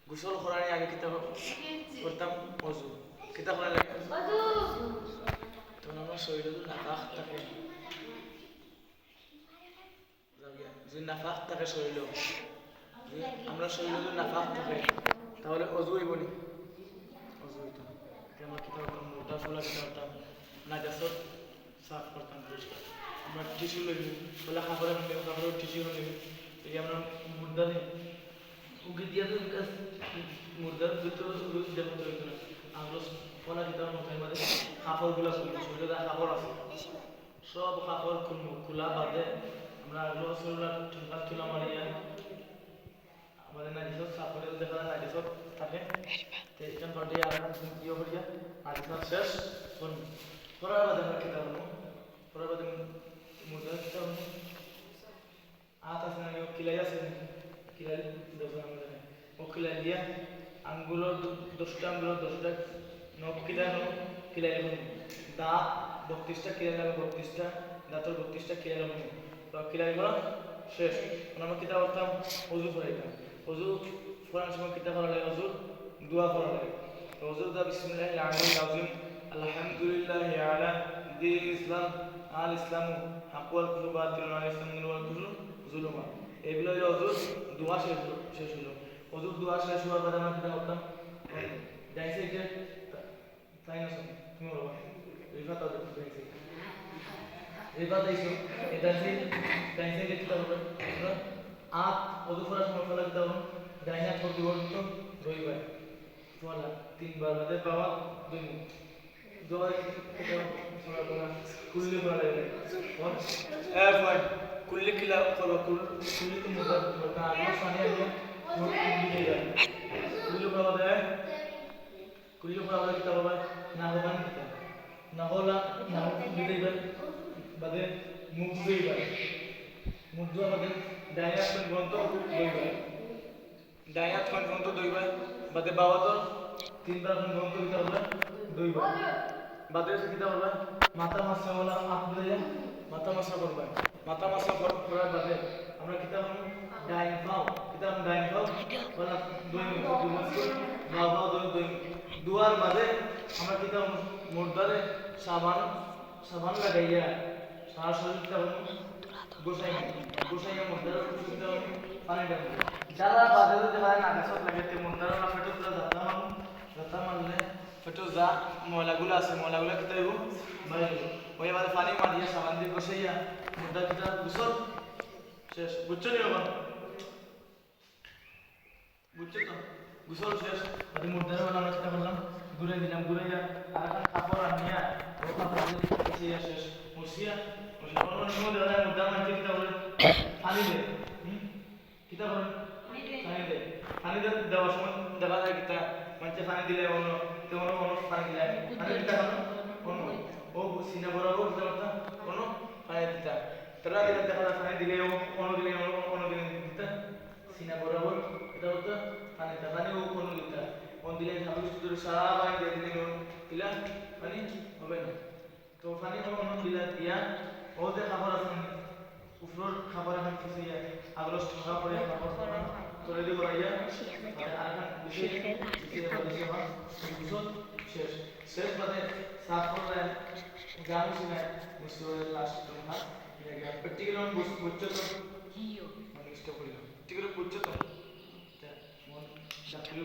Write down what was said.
গোসল করার আগে কিতা করতাম অজু কিতা করা লাগে তখন আমার শরীরে যদি নাফাক থাকে যদি নাফাক থাকে শরীরে আমরা শরীরে যদি নাফাক থাকে তাহলে অজু হইব নি অজু হইতাম আমরা কিতা করতাম মোটা ফোলা কিতা করতাম নাজাসত সাফ করতাম পরিষ্কার আমরা টিস্যু লইব বলে কাপড়ে কাপড়ে টিস্যু লইব এই আমরা মুদ্রা নেই উগে দিয়া তো মুদ্রার ভিতরে দেখতে হইতো না আমরা ফলা কিতার মধ্যে মধ্যে কাপড়গুলো খুলবো শরীরে কাপড় আছে সব কাপড় খুলবো খোলা বাদে আমরা রসুল্লাহ ঠোঁটা তুলা মারিয়া আমাদের নাজিসত সাপড়ে দেখা যায় নাজিসত থাকে তো এখান থেকে আর ইয়ে করিয়া নাজিসত শেষ করবো করার বাদে আমরা খেতে পারবো করার বাদে মুদ্রা খেতে পারবো হাত আছে না কিলাই আছে কিলাই দেখো আমাদের ও কিলাই দিয়া আঙ্গুলো 10টা আঙ্গুলো 10টা নখ কিলাই কিলাই দাঁত 32টা কিলাই লাগবে 32টা দাঁতর 32টা কিলাই লাগবে তো কিলাই করা শেষ আমরা কিতা করতাম অজু করাইতাম অজু করার সময় কিতা করা লাগে অজু দোয়া করা লাগে তো অজু দা বিসমিল্লাহিল আলিয়্যিল আযীম আলহামদুলিল্লাহি আলা দীনিল ইসলাম আল ইসলামু হাক্কুল কুরবাতিল আল ইসলামু ওয়াল কুফরু জুলুমা এগুলো অজু দোয়া শেষ হলো অজু দোয়া শেষ হওয়ার পরে আমরা কিতা করতাম যাইছে যে তাই না তুমি বলো রিফাত যাইছে রিফাত যাইছো এটা যাইছে যে কিতা হবে আত অজু করার সময় ফলা কিতা হবে ডাইনা পরিবর্তন রইবার ফলা 3 বার বাদে পাওয়া 2 মিনিট দোয়া কিতা ফলা কুল্লি করা লাগে এ ভাই কুল্লি কিলা করো কুল্লি তো মুদা না আগে পানি আগে মুখ দিয়ে যায় কুল্লি করা দেয় কুল্লি করা লাগে কিতা হবে না হবে না হলা না দিয়ে যায় বাদে মুখ দিয়ে যায় মুখ দেওয়া বাদে ডাইনাত পর্যন্ত দইবার ডাইনাত পর্যন্ত দইবার বাদে বাবা তো 3 বার পর্যন্ত কিতা হবে দইবার বাদে কিতা হবে মাথা মাসা ওলা আপনি মাথা মাসা করবেন মাথা মাসা করার বাদে আমরা কিতা করব ডাইন পাও কিতা ডাইন পাও ওলা বাবা দই দুয়ার বাদে আমরা কিতা মুর্দারে সাবান লাগাইয়া সারা শরীর কিতা গোসাইয়া মুর্দারে কিতা পানি দাও যারা বাদে দেখা না গাছত লাগাতে মুর্দারে না ফটো পুরো দাতা মারলে ফটো যা ময়লাগুলো আছে ময়লাগুলো কিতা হইব বাইরে ওই বাদে পানি মারিয়া সাবান দিয়ে গোসাইয়া মুর্দা কিতা গোসল শেষ বুঝছো নি বাবা বুঝছো তো গোসল শেষ বাদে মুর্দারে আমরা কিতা করলাম ঘুরে দিলাম ঘুরাইয়া আর কাপড় আনিয়া ও কাপড় দিয়ে শেষ মুসিয়া মুর্দা মারতে কিতা বলে পানি দে কিতা বলে পানি দেওয়ার সময় দেখা যায় কিতা মানুষে পানি দিলে অন্য তেমন পানি দিলে পানি দিতে হবে অন্য ও সিনা বরাবর কিতা করতাম অন্য পানি দিতা তারা দিলে দেখা যায় পানি দিলে অন্য দিলে অন্য দিলে দিতা সিনা বরাবর কিতা করতাম পানি দিতা পানি ও অন্য দিতা অন্য দিলে ভাবি শুধু সারা পানি দিয়ে দিলে দিলা পানি হবে না তো পানি অন্য দিলা দিয়া ওদের খাবার আছে উপর খাবার এখন কিছু আগলো ঠান্ডা পড়ে খাবার করে দিব রাইয়া আর এখন শেষ শেষ বাদে সাফ করে গান শুনে মুসুরের লাস্ট তোমার প্র্যাকটিক্যাল বুঝছো তো মানে স্টপ করিলাম প্র্যাকটিক্যাল বুঝছো তো মন চাকরি